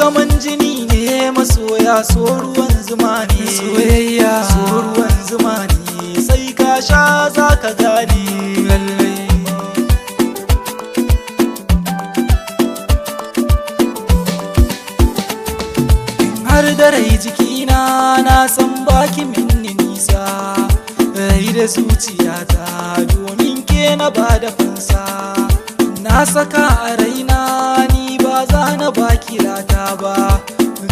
gaman jini ne masoya, so ruwan zuma ne soyayya, so ruwan zuma ne sai ka sha za ka gane lallai. Har da rai jikina na san baki minni nisa, rai da zuciyata domin ke na bada fansa. Na saka a raina ni ba za na baki rata ba,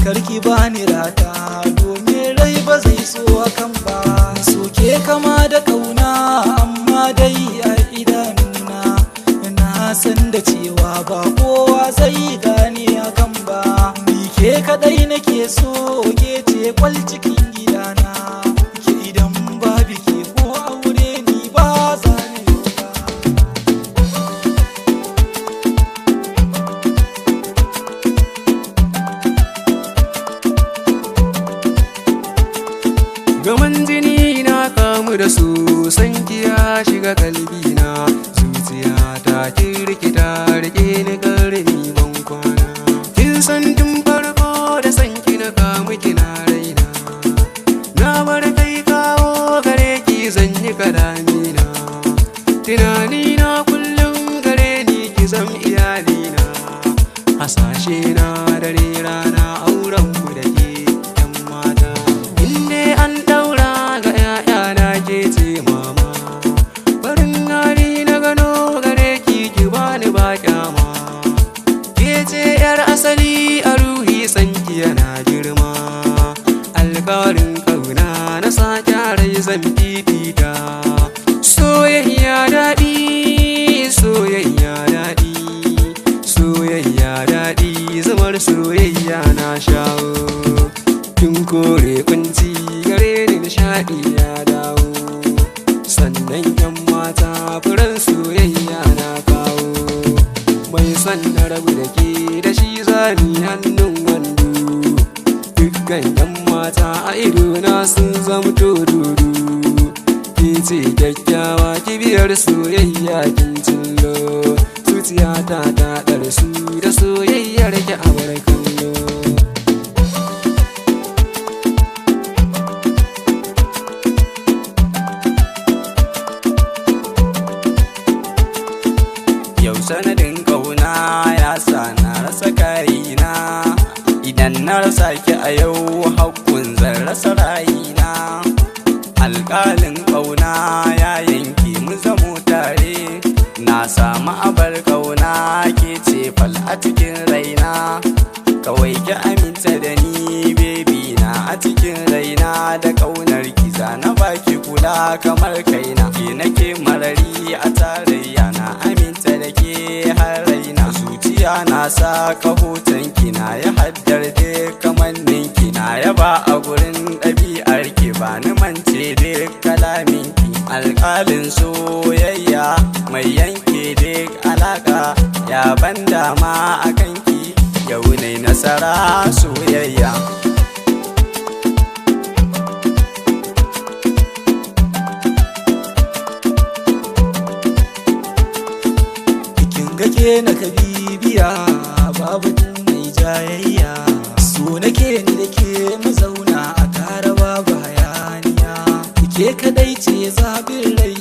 karki bani rata domin rai ba zai so hakan ba. Soke kama da kauna amma dai a idanuna na san da cewa ba kowa zai gane hakan ba. Ke kadai nake so, ke ce kwal cikin gidana, ke idan babu ke ko aure ni ba za ni ba. Gaman jini na kamu da su, san ki ya shiga kalbina, zuciya ta kirkita rike ni karni ban kwana. Kin san tun farko da san ki na kamu kina raina, na bar kai kawo gare ki zan yi karamina. Tunani na kullum gare ni ki zam iyalina, hasashe na dare rana auren mu da ke yan mata. Inda an daura ga 'ya'yana ke ce mama, farin hali na gano gare ki ki bani ba kyama. Ke ce 'yar asali a ruhi sanki yana girma, alkawarin kauna na sake rai zan fifita. Soyayya daɗi, soyayya daɗi, soyayya daɗi, zamar soyayya na shawo. Kin kore kunci gare ni nishaɗi ya dawo, sannan 'yan mata furen soyayya na kawo. Mai son na rabu da ke da shi zani hannun wando, dukkan 'yan mata a idona sun zamto dodo. Ke ce kyakkyawa kibiyar soyayya kin cillo, zuciyata ta ɗarsu da soyayyar ki a bar kallo. Yau sanadin ƙauna ya sa na rasa kayina, idan na rasa ki a yau hakkun zan rasa rayina. Alƙalin ƙauna ya yanke mu zamo tare, na samu abar ƙauna ke ce fal a cikin raina. Kawai ki aminta da ni baby na a cikin raina, da ƙaunar ki na baki kula kamar kaina. Ke nake marari a tarayya, na aminta da ke har raina. Zuciya na sa hoton ki na ya haddar da kamannin ki, na yaba a gurin ɗabi'ar ki ba ni mance da kalamin ki. Alƙalin soyayya mai yanke duk alaka, ya ban dama a kanki yau ne nasara soyayya. Gake na ka bibiya babu mai jayayya, so nake ni da ke mu zauna a tare babu hayaniya. Ke kadai ce zaɓin rai